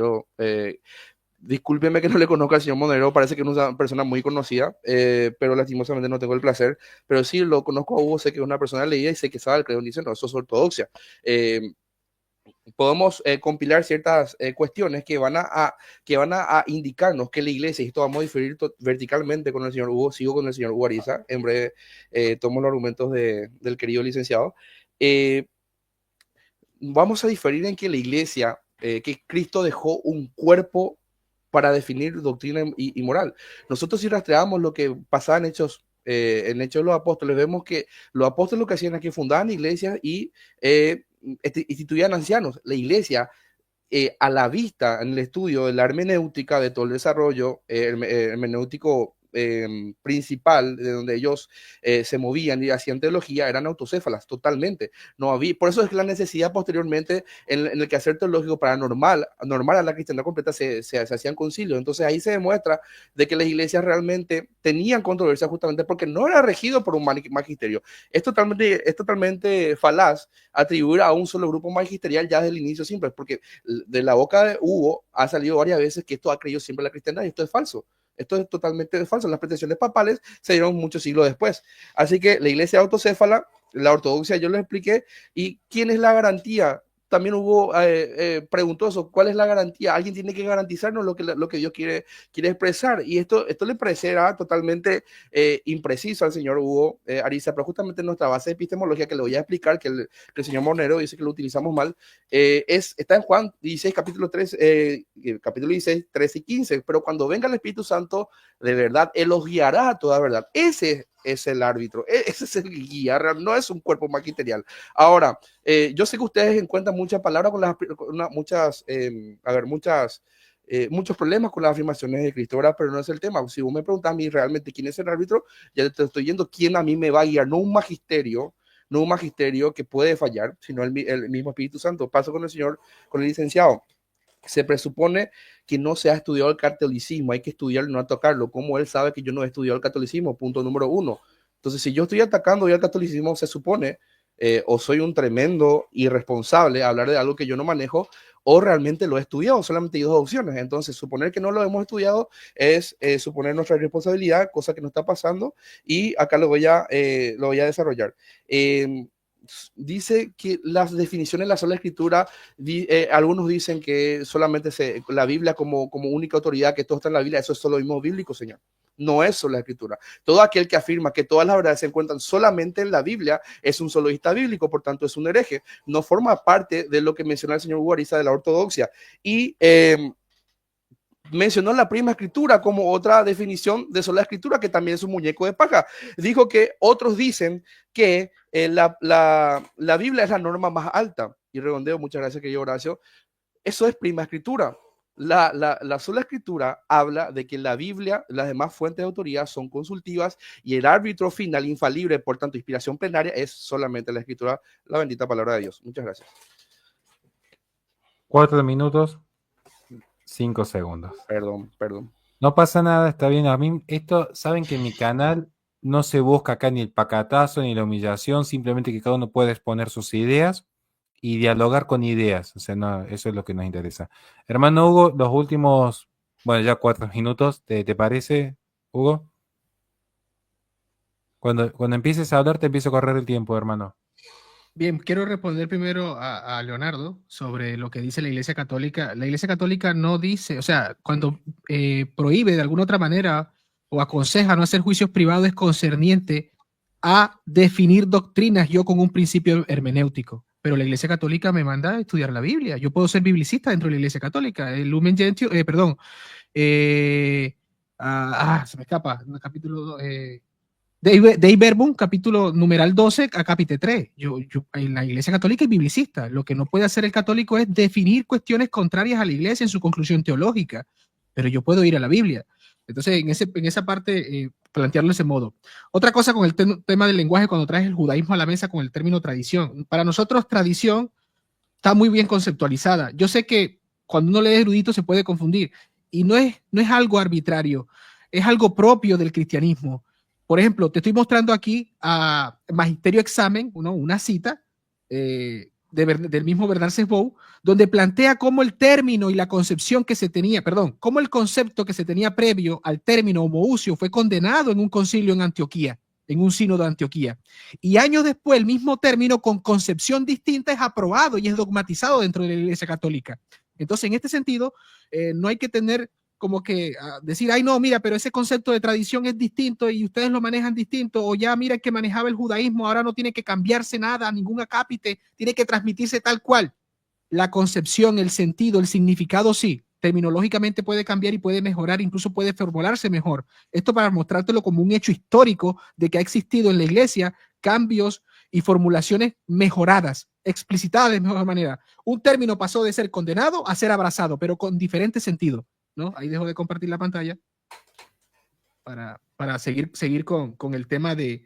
S3: discúlpeme que no le conozca al señor Monero, parece que es una persona muy conocida, pero lastimosamente no tengo el placer, pero sí lo conozco a Hugo, sé que es una persona leída y sé que sabe el credo niceno, eso es ortodoxia. Podemos compilar ciertas cuestiones que van a indicarnos que la iglesia, y esto vamos a diferir verticalmente con el señor Hugo, sigo con el señor Hugo Ariza, en breve tomo los argumentos del querido licenciado. Vamos a diferir en que la iglesia, que Cristo dejó un cuerpo para definir doctrina y moral. Nosotros si rastreamos lo que pasaba en Hechos de los Apóstoles, vemos que los apóstoles lo que hacían es que fundaban iglesias y instituían ancianos. La iglesia, a la vista, en el estudio de la hermenéutica, de todo el desarrollo hermenéutico principal, de donde ellos se movían y hacían teología, eran autocéfalas, totalmente. No había, por eso es que la necesidad posteriormente en el quehacer teológico para normal a la cristiandad completa se hacían concilios. Entonces ahí se demuestra de que las iglesias realmente tenían controversia justamente porque no era regido por un magisterio. Es totalmente falaz atribuir a un solo grupo magisterial ya desde el inicio siempre, porque de la boca de Hugo ha salido varias veces que esto ha creído siempre la cristiandad y esto es falso. Esto es totalmente falso. Las pretensiones papales se dieron muchos siglos después. Así que la iglesia autocéfala, la ortodoxia, yo les expliqué. ¿Y quién es la garantía? También Hugo preguntó eso, ¿cuál es la garantía? Alguien tiene que garantizarnos lo que Dios quiere expresar. Y esto le parecerá totalmente impreciso al señor Hugo Ariza, pero justamente nuestra base de epistemología, que le voy a explicar, que el señor Monero dice que lo utilizamos mal, está en Juan 16, capítulo 16, 13 y 15. Pero cuando venga el Espíritu Santo, de verdad, Él los guiará a toda verdad. Ese es el árbitro, ese es el guía, no es un cuerpo magisterial. Ahora, yo sé que ustedes encuentran muchas palabras muchos problemas con las afirmaciones de Cristo, ¿verdad? Pero no es el tema. Si vos me preguntas a mí realmente quién es el árbitro, ya te estoy yendo quién a mí me va a guiar, no un magisterio que puede fallar, sino el mismo Espíritu Santo. Paso con el licenciado. Se presupone que no se ha estudiado el catolicismo, hay que estudiarlo y no tocarlo. ¿Cómo él sabe que yo no he estudiado el catolicismo? Punto número 1. Entonces, si yo estoy atacando ya el catolicismo, se supone, o soy un tremendo irresponsable a hablar de algo que yo no manejo, o realmente lo he estudiado. Solamente hay dos opciones. Entonces, suponer que no lo hemos estudiado es suponer nuestra irresponsabilidad, cosa que no está pasando, y acá lo voy a desarrollar. Dice que las definiciones de la sola escritura, algunos dicen que solamente la Biblia como única autoridad, que todo está en la Biblia, eso es solo mismo bíblico, señor. No es sola escritura. Todo aquel que afirma que todas las verdades se encuentran solamente en la Biblia es un soloísta bíblico, por tanto es un hereje. No forma parte de lo que menciona el señor Guariza de la ortodoxia. Y mencionó la prima escritura como otra definición de sola escritura, que también es un muñeco de paja. Dijo que otros dicen que la Biblia es la norma más alta. Y redondeo, muchas gracias, querido Horacio. Eso es prima escritura. La sola escritura habla de que la Biblia, las demás fuentes de autoría son consultivas y el árbitro final infalible, por tanto, inspiración plenaria, es solamente la escritura, la bendita palabra de Dios. Muchas gracias.
S2: 4 minutos. 5 segundos.
S3: Perdón.
S2: No pasa nada, está bien. A mí, esto, saben que en mi canal no se busca acá ni el pacatazo ni la humillación, simplemente que cada uno pueda exponer sus ideas y dialogar con ideas. O sea, no, eso es lo que nos interesa. Hermano Hugo, los últimos, bueno, ya 4 minutos, ¿te parece, Hugo? Cuando empieces a hablar, te empiezo a correr el tiempo, hermano.
S4: Bien, quiero responder primero a Leonardo sobre lo que dice la Iglesia Católica. La Iglesia Católica no dice, o sea, cuando prohíbe de alguna otra manera o aconseja no hacer juicios privados es concerniente a definir doctrinas yo con un principio hermenéutico. Pero la Iglesia Católica me manda a estudiar la Biblia. Yo puedo ser biblicista dentro de la Iglesia Católica. El Lumen Gentium, perdón, se me escapa, en el capítulo Dei Verbum, capítulo numeral 12 a capítulo 3. Yo, en la Iglesia Católica es biblicista. Lo que no puede hacer el católico es definir cuestiones contrarias a la Iglesia en su conclusión teológica, pero yo puedo ir a la Biblia. Entonces, en esa parte, plantearlo de ese modo. Otra cosa con el tema del lenguaje, cuando traes el judaísmo a la mesa con el término tradición. Para nosotros, tradición está muy bien conceptualizada. Yo sé que cuando uno lee erudito se puede confundir, y no es algo arbitrario, es algo propio del cristianismo. Por ejemplo, te estoy mostrando aquí a Magisterio Examen, una cita del mismo Bernard Sesbou, donde plantea cómo el término y la concepción que se tenía, cómo el concepto que se tenía previo al término homooucio fue condenado en un concilio en Antioquía, en un sínodo de Antioquía. Y años después, el mismo término con concepción distinta es aprobado y es dogmatizado dentro de la Iglesia Católica. Entonces, en este sentido, no hay que tener como que decir, ay no, mira, pero ese concepto de tradición es distinto y ustedes lo manejan distinto, o ya mira que manejaba el judaísmo, ahora no tiene que cambiarse nada, ningún acápite, tiene que transmitirse tal cual. La concepción, el sentido, el significado sí, terminológicamente puede cambiar y puede mejorar, incluso puede formularse mejor. Esto para mostrártelo como un hecho histórico de que ha existido en la iglesia cambios y formulaciones mejoradas, explicitadas de mejor manera. Un término pasó de ser condenado a ser abrazado, pero con diferente sentido, ¿no? Ahí dejo de compartir la pantalla para seguir con el tema de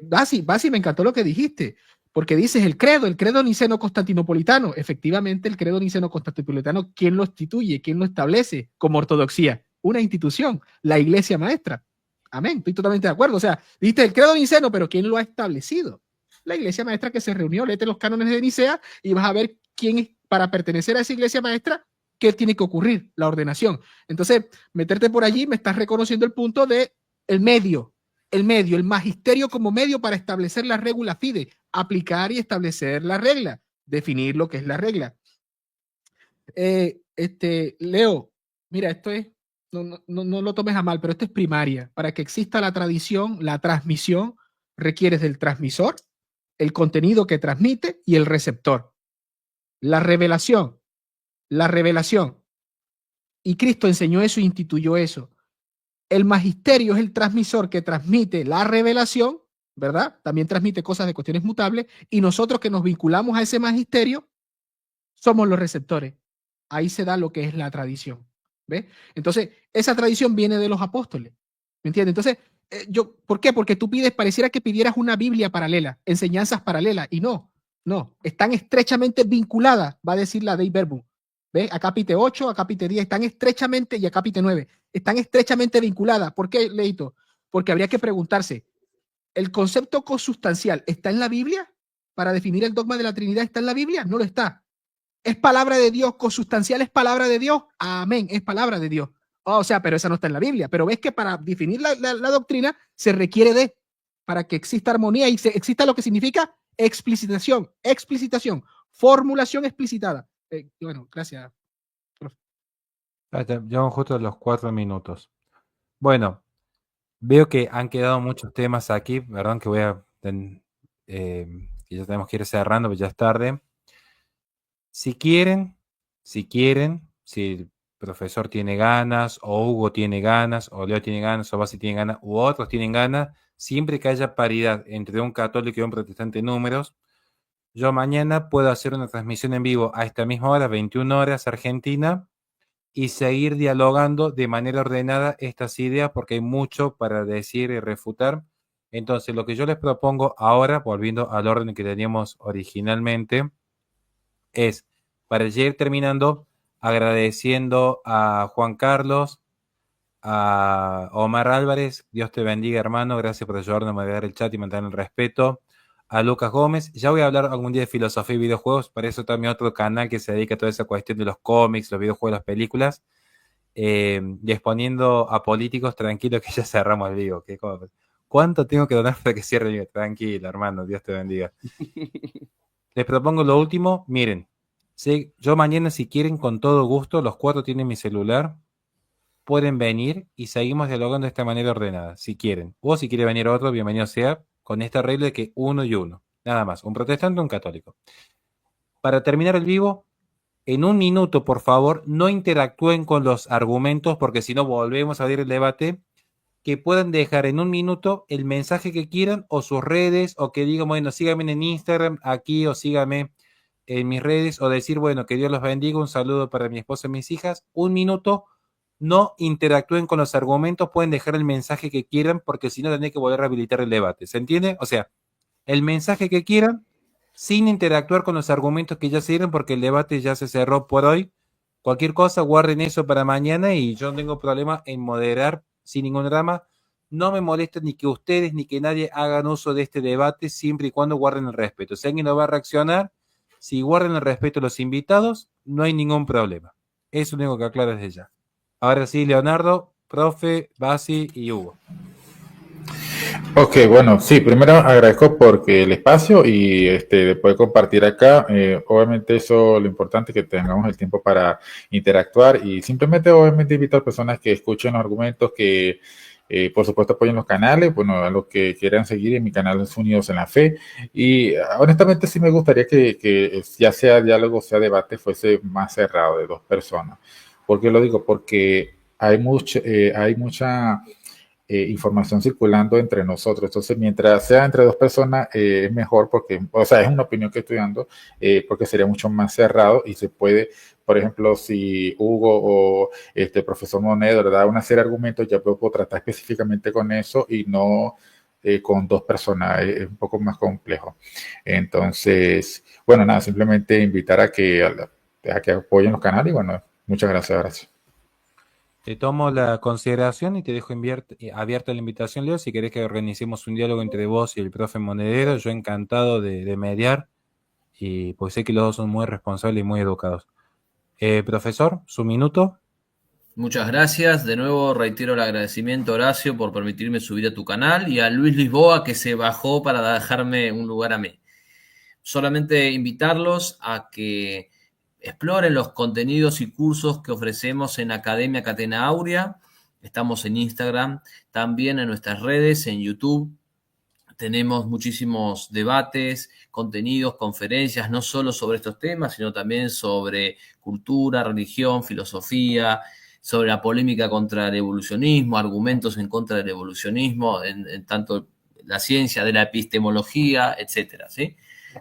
S4: Basi, me encantó lo que dijiste, porque dices el credo niceno-constantinopolitano. Efectivamente, el credo niceno-constantinopolitano, ¿quién lo instituye? ¿Quién lo establece como ortodoxía? Una institución, la iglesia maestra. Amén, estoy totalmente de acuerdo. O sea, dijiste el credo niceno, pero ¿quién lo ha establecido? La iglesia maestra que se reunió, léete los cánones de Nicea y vas a ver quién es, para pertenecer a esa iglesia maestra, qué tiene que ocurrir, la ordenación. Entonces, meterte por allí, me estás reconociendo el punto de el medio, el magisterio como medio para establecer la regula fide, aplicar y establecer la regla, definir lo que es la regla. Leo, mira, esto es, no lo tomes a mal, pero esto es primaria. Para que exista la tradición, la transmisión, requieres del transmisor, el contenido que transmite y el receptor. La revelación. Y Cristo enseñó eso e instituyó eso. El magisterio es el transmisor que transmite la revelación, ¿verdad? También transmite cosas de cuestiones mutables, y nosotros que nos vinculamos a ese magisterio somos los receptores. Ahí se da lo que es la tradición, ¿ves? Entonces, esa tradición viene de los apóstoles, ¿me entiendes? Entonces, ¿por qué? Porque tú pareciera que pidieras una Biblia paralela, enseñanzas paralelas, y no, están estrechamente vinculadas, va a decir la Dei Verbum. ¿Ves? Acápite 8, acápite 10, están estrechamente, y acápite 9, están estrechamente vinculadas. ¿Por qué, Leito? Porque habría que preguntarse, ¿el concepto consustancial está en la Biblia? Para definir el dogma de la Trinidad, ¿está en la Biblia? No lo está. ¿Es palabra de Dios? ¿Consustancial es palabra de Dios? Amén, es palabra de Dios. O sea, pero esa no está en la Biblia. Pero ves que para definir la doctrina se requiere para que exista armonía y exista lo que significa explicitación, formulación explicitada. Bueno, gracias, profe.
S2: Llevamos justo los 4 minutos. Bueno, veo que han quedado muchos temas aquí, perdón que que ya tenemos que ir cerrando, pero ya es tarde. Si quieren, si el profesor tiene ganas, o Hugo tiene ganas, o Leo tiene ganas, o Basi tiene ganas, u otros tienen ganas, siempre que haya paridad entre un católico y un protestante en números, yo mañana puedo hacer una transmisión en vivo a esta misma hora, 21 horas Argentina, y seguir dialogando de manera ordenada estas ideas, porque hay mucho para decir y refutar. Entonces, lo que yo les propongo ahora, volviendo al orden que teníamos originalmente, es, para ya ir terminando, agradeciendo a Juan Carlos, a Omar Álvarez, Dios te bendiga, hermano, gracias por ayudarnos a moderar el chat y mantener el respeto. A Lucas Gómez, ya voy a hablar algún día de filosofía y videojuegos, para eso también otro canal que se dedica a toda esa cuestión de los cómics, los videojuegos, las películas, y exponiendo a políticos, tranquilo que ya cerramos el vivo. ¿Cuánto tengo que donar para que cierre el vivo? Tranquilo, hermano, Dios te bendiga. Les propongo lo último, miren, yo mañana si quieren con todo gusto, los 4 tienen mi celular, pueden venir y seguimos dialogando de esta manera ordenada, si quieren. O si quiere venir otro, bienvenido sea, con esta regla de que 1 y 1. Nada más, un protestante y un católico. Para terminar el vivo, en 1 minuto, por favor, no interactúen con los argumentos, porque si no volvemos a abrir el debate. Que puedan dejar en 1 minuto el mensaje que quieran, o sus redes, o que digan, bueno, síganme en Instagram, aquí, o síganme en mis redes, o decir, bueno, que Dios los bendiga, un saludo para mi esposa y mis hijas. 1 minuto. No interactúen con los argumentos, pueden dejar el mensaje que quieran, porque si no tendré que volver a habilitar el debate. ¿Se entiende? O sea, el mensaje que quieran, sin interactuar con los argumentos que ya se dieron, porque el debate ya se cerró por hoy. Cualquier cosa, guarden eso para mañana y yo no tengo problema en moderar sin ningún drama. No me molesta ni que ustedes ni que nadie hagan uso de este debate, siempre y cuando guarden el respeto. Si alguien no va a reaccionar, si guardan el respeto a los invitados, no hay ningún problema. Eso tengo que aclarar desde ya. Ahora sí, Leonardo, profe, Basi y Hugo.
S5: Ok, bueno, sí, primero agradezco porque el espacio y de poder compartir acá. Obviamente eso, lo importante es que tengamos el tiempo para interactuar y simplemente obviamente invitar a personas que escuchen los argumentos, que por supuesto apoyen los canales, bueno, a los que quieran seguir en mi canal es Unidos en la Fe. Y honestamente sí me gustaría que ya sea diálogo, sea debate, fuese más cerrado de 2 personas. ¿Por qué lo digo? Porque hay mucha información circulando entre nosotros. Entonces, mientras sea entre 2 personas, es mejor porque, o sea, es una opinión que estoy dando, porque sería mucho más cerrado y se puede, por ejemplo, si Hugo o profesor Monedo le da una serie de argumentos, ya puedo tratar específicamente con eso y no con 2 personas. Es un poco más complejo. Entonces, bueno, nada, simplemente invitar a que apoyen los canales y bueno, muchas gracias.
S2: Te tomo la consideración y te dejo abierta la invitación, Leo, si querés que organicemos un diálogo entre vos y el profe Monedero. Yo encantado de mediar, y pues sé que los dos son muy responsables y muy educados. Profesor, su minuto.
S1: Muchas gracias. De nuevo reitero el agradecimiento, Horacio, por permitirme subir a tu canal, y a Luis Lisboa, que se bajó para dejarme un lugar a mí. Solamente invitarlos a que exploren los contenidos y cursos que ofrecemos en Academia Catena Aurea. Estamos en Instagram, también en nuestras redes, en YouTube. Tenemos muchísimos debates, contenidos, conferencias, no solo sobre estos temas, sino también sobre cultura, religión, filosofía, sobre la polémica contra el evolucionismo, argumentos en contra del evolucionismo, en tanto la ciencia de la epistemología, etcétera, ¿sí?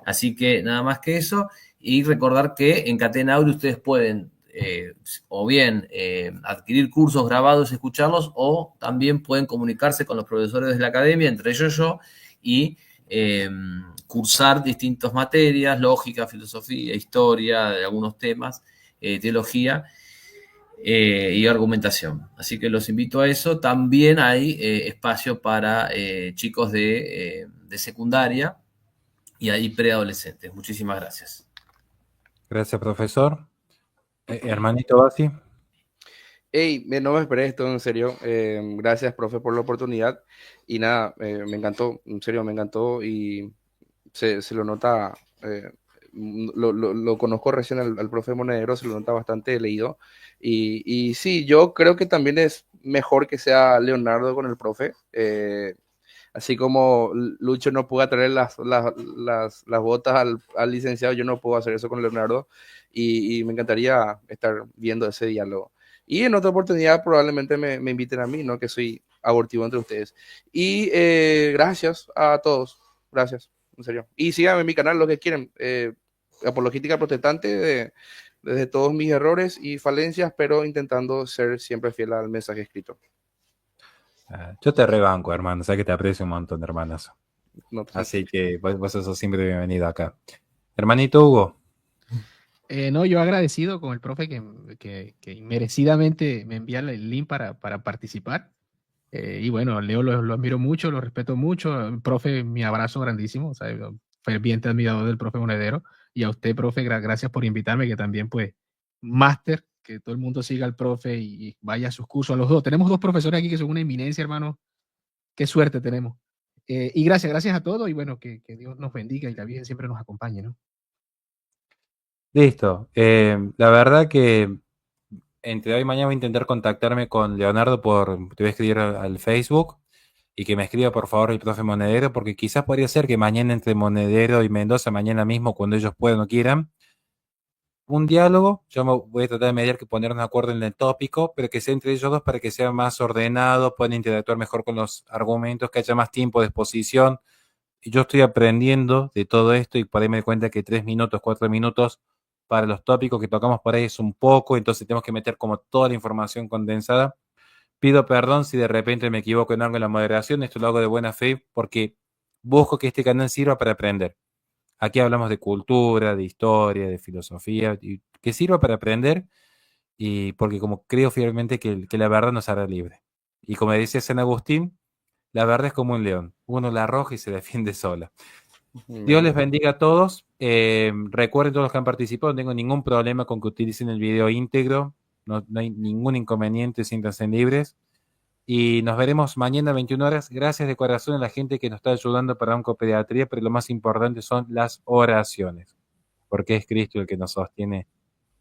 S1: Así que nada más que eso. Y recordar que en Catena Aurea ustedes pueden o bien adquirir cursos grabados y escucharlos, o también pueden comunicarse con los profesores de la academia, entre ellos yo, y cursar distintas materias, lógica, filosofía, historia, de algunos temas, teología y argumentación. Así que los invito a eso. También hay espacio para chicos de secundaria y ahí preadolescentes. Muchísimas gracias.
S2: Gracias, profesor. Hermanito Basi.
S3: Hey, no me esperé esto, en serio. Gracias, profe, por la oportunidad. Y nada, me encantó, en serio, me encantó y se lo nota. Lo conozco recién al profe Monedero, se lo nota bastante leído. Y sí, yo creo que también es mejor que sea Leonardo con el profe. Así como Lucho no pudo traer las botas al licenciado, yo no puedo hacer eso con Leonardo. Y me encantaría estar viendo ese diálogo. Y en otra oportunidad probablemente me inviten a mí, ¿no? Que soy abortivo entre ustedes. Y gracias a todos. Gracias, en serio. Y síganme en mi canal, lo que quieren. Apologética Protestante, desde todos mis errores y falencias, pero intentando ser siempre fiel al mensaje escrito.
S2: Yo te rebanco, hermano. Sé que te aprecio un montón, hermanazo.
S3: No,
S2: así que vos sos siempre bienvenido acá. Hermanito Hugo.
S4: No, yo agradecido con el profe que merecidamente me envía el link para participar. Y bueno, Leo lo admiro mucho, lo respeto mucho. Profe, mi abrazo grandísimo, o sea, yo ferviente admirador del profe Monedero. Y a usted, profe, gracias por invitarme, que también, pues, máster, que todo el mundo siga al profe y vaya a sus cursos, a los dos. Tenemos dos profesores aquí que son una eminencia, hermano. Qué suerte tenemos. Y gracias a todos y bueno, que Dios nos bendiga y la Virgen siempre nos acompañe, ¿no?
S2: Listo. La verdad que entre hoy y mañana voy a intentar contactarme con Leonardo te voy a escribir al Facebook y que me escriba por favor el profe Monedero, porque quizás podría ser que mañana entre Monedero y Mendoza, mañana mismo, cuando ellos puedan o quieran, un diálogo. Yo me voy a tratar de mediar que ponernos de acuerdo en el tópico, pero que sea entre ellos dos para que sea más ordenado, puedan interactuar mejor con los argumentos, que haya más tiempo de exposición. Y yo estoy aprendiendo de todo esto y por ahí me doy cuenta que 3 minutos, 4 minutos para los tópicos que tocamos por ahí es un poco, entonces tenemos que meter como toda la información condensada. Pido perdón si de repente me equivoco en algo en la moderación, esto lo hago de buena fe porque busco que este canal sirva para aprender. Aquí hablamos de cultura, de historia, de filosofía, y que sirva para aprender y porque como creo fielmente que la verdad nos hará libre. Y como decía San Agustín, la verdad es como un león, uno la arroja y se defiende sola. Dios les bendiga a todos. Recuerden todos los que han participado, no tengo ningún problema con que utilicen el video íntegro, no hay ningún inconveniente, siéntanse libres. Y nos veremos mañana a 21 horas. Gracias de corazón a la gente que nos está ayudando para oncopediatría, pero lo más importante son las oraciones, porque es Cristo el que nos sostiene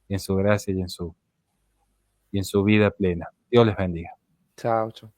S2: en su gracia y en su vida plena. Dios les bendiga.
S3: Chao, chao.